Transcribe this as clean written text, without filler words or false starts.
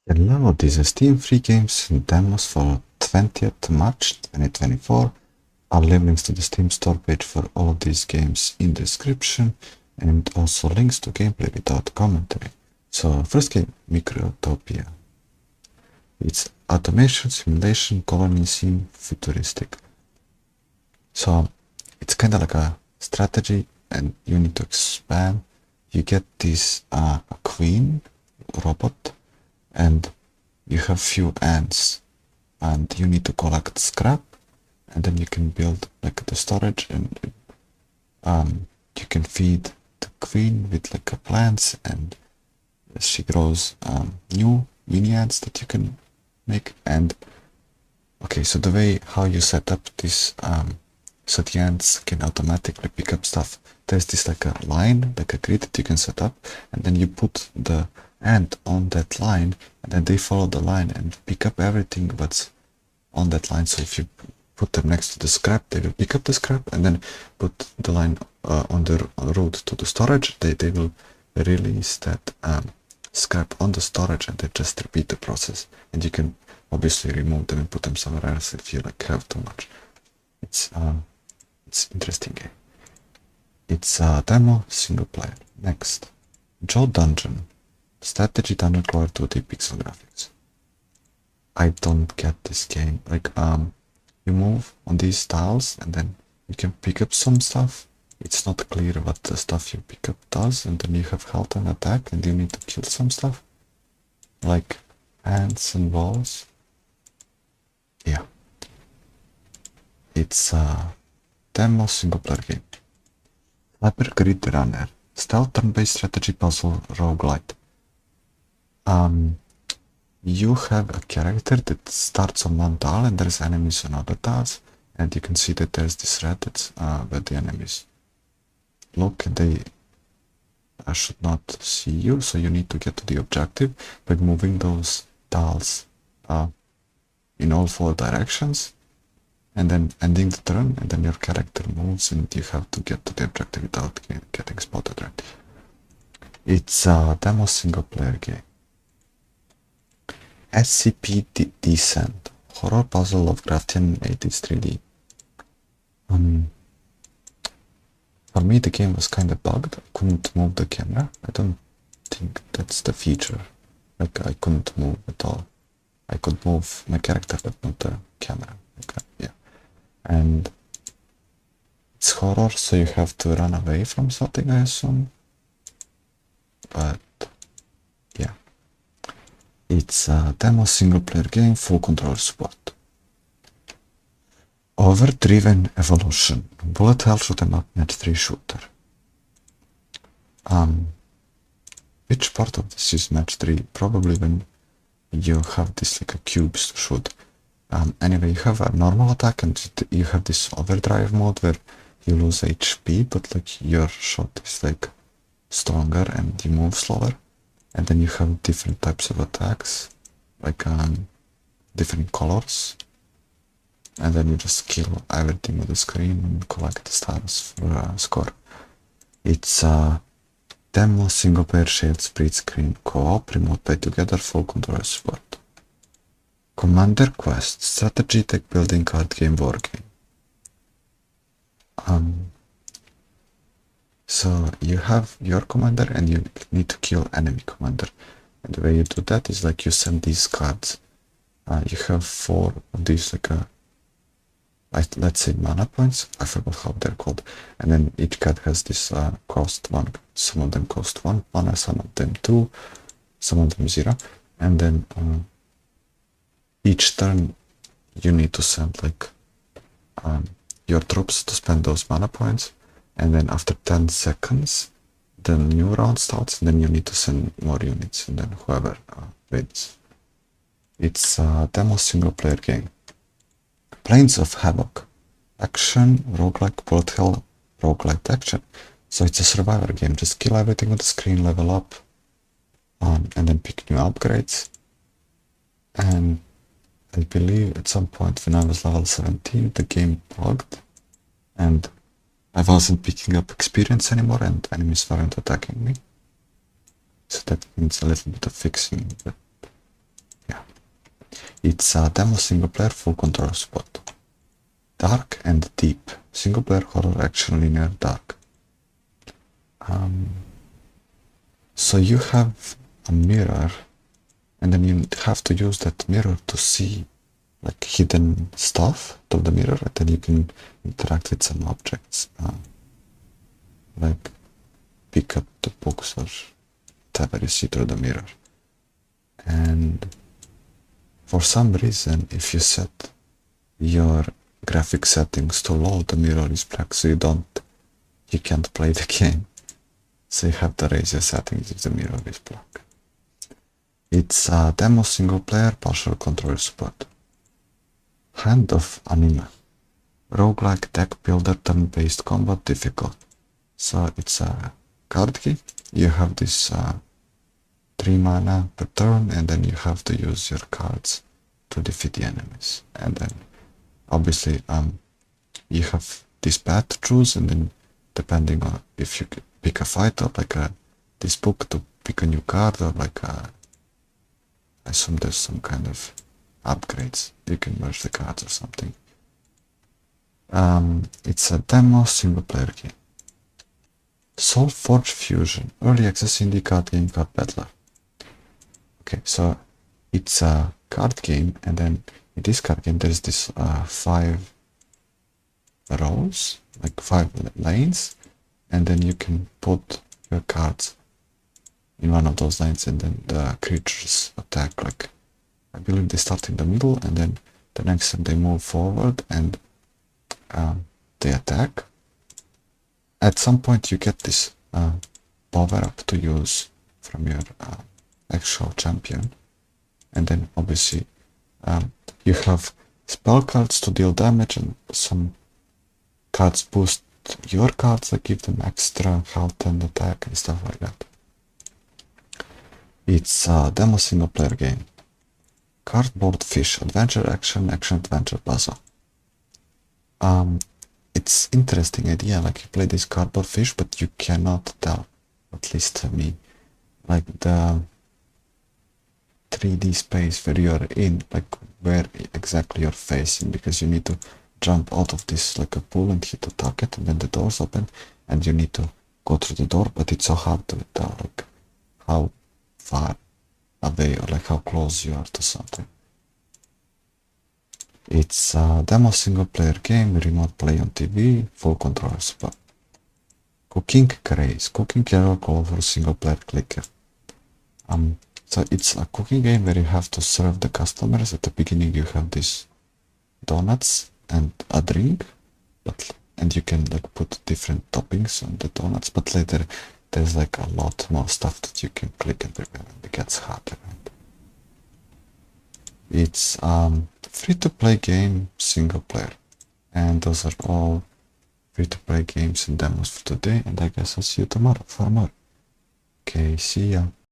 Hello, this is Steam Free Games demos for 20th March 2024. I'll leave links to the Steam store page for all of these games in the description and also links to gameplay without commentary. So first game, Microtopia. It's automation, simulation, colony sim, futuristic. So it's kind of like a strategy and you need to expand. You get this a queen robot and you have few ants and you need to collect scrap and then you can build like the storage and you can feed the queen with like a plants and she grows new mini ants that you can make. And okay, so the way how you set up this so the ants can automatically pick up stuff, there's this like a line, like a grid that you can set up, and then you put the ant on that line and then they follow the line and pick up everything what's on that line. So if you put them next to the scrap, they will pick up the scrap, and then put the line on the road to the storage, they will release that scrap on the storage and they just repeat the process. And you can obviously remove them and put them somewhere else if you like have too much. It's interesting game. It's a demo single player. Next, Joe Dungeon. Strategy dungeon crawler 2D pixel graphics. I don't get this game. Like you move on these tiles and then you can pick up some stuff. It's not clear what the stuff you pick up does, and then you have health and attack and you need to kill some stuff. Like ants and walls. Yeah. It's a demo single player game. Cybergrid Runner. Stealth turn-based strategy puzzle roguelite. You have a character that starts on one tile and there's enemies on other tiles, and you can see that there's this red that's where the enemies look, and they should not see you, so you need to get to the objective by moving those tiles in all 4 directions and then ending the turn, and then your character moves and you have to get to the objective without getting spotted, right? It's a demo single player game. SCP Descent. Horror puzzle Lovecraftian 80s 3D. For me the game was kinda bugged. I couldn't move the camera. I don't think that's the feature. Like I couldn't move at all. I could move my character but not the camera. Okay, yeah. And it's horror, so you have to run away from something, I assume. But yeah. It's a demo single player game, full controller support. Overdriven Evolution. Bullet hell shoot 'em up match 3 shooter. Which part of this is match 3? Probably when you have this like a cubes to shoot. Anyway, you have a normal attack and you have this overdrive mode where you lose HP, but like your shot is like stronger and you move slower. And then you have different types of attacks, like different colors. And then you just kill everything on the screen and collect the stars for a score. It's a demo single player shared split screen co-op, remote play together, full controller support. Commander Quest, strategy deck building card game war game. So you have your commander and you need to kill enemy commander. And the way you do that is like you send these cards. You have 4 of these like let's say mana points. I forgot how they're called. And then each card has this cost 1. Some of them cost 1 mana, some of them 2, some of them 0. And then each turn you need to send like your troops to spend those mana points. And then after 10 seconds, the new round starts, and then you need to send more units, and then whoever wins. It's a demo single player game. Planes of Havoc. Action, roguelike, bullet hell, roguelite action. So it's a survivor game. Just kill everything on the screen, level up, and then pick new upgrades. And I believe at some point when I was level 17, the game bugged, and I wasn't picking up experience anymore and enemies weren't attacking me. So that needs a little bit of fixing, but It's a demo single player full controller support. Dark and deep. Single player horror action linear dark. So you have a mirror, and then you have to use that mirror to see like hidden stuff to the mirror, and then you can interact with some objects, like pick up the books or whatever you see through the mirror. And for some reason, if you set your graphic settings to low, the mirror is black, so you can't play the game. So you have to raise your settings if the mirror is black. It's a demo single player partial controller support. Hand of Anima. Roguelike deck builder turn-based combat difficult. So it's a card key. You have this 3 mana per turn, and then you have to use your cards to defeat the enemies. And then obviously you have this path to choose, and then depending on if you pick a fighter like this book to pick a new card, or like I assume there's some kind of upgrades. You can merge the cards or something. It's a demo single player game. SolForge Fusion, early access indie card game card battler. Okay, so it's a card game, and then in this card game there's this 5 rows, like 5 lanes, and then you can put your cards in one of those lanes, and then the creatures attack. Like, I believe they start in the middle, and then the next time they move forward and they attack. At some point you get this power up to use from your actual champion, and then obviously you have spell cards to deal damage, and some cards boost your cards, like give them extra health and attack and stuff like that. It's a demo single player game. Cardboard fish, adventure action adventure puzzle. It's interesting idea, like you play this cardboard fish, but you cannot tell, at least to me, like the 3D space where you're in, like where exactly you're facing, because you need to jump out of this like a pool and hit the target, and then the doors open and you need to go through the door, but it's so hard to tell like how far away or like how close you are to something. It's a demo single player game, remote play on TV, full controller support. Cooking Craze, cooking carol call for single player clicker. So it's a cooking game where you have to serve the customers. At the beginning you have these donuts and a drink, and you can like put different toppings on the donuts, but later there's like a lot more stuff that you can click and prepare, and it gets harder. It's free-to-play game, single player, and those are all free-to-play games and demos for today, and I guess I'll see you tomorrow for more. Okay, see ya.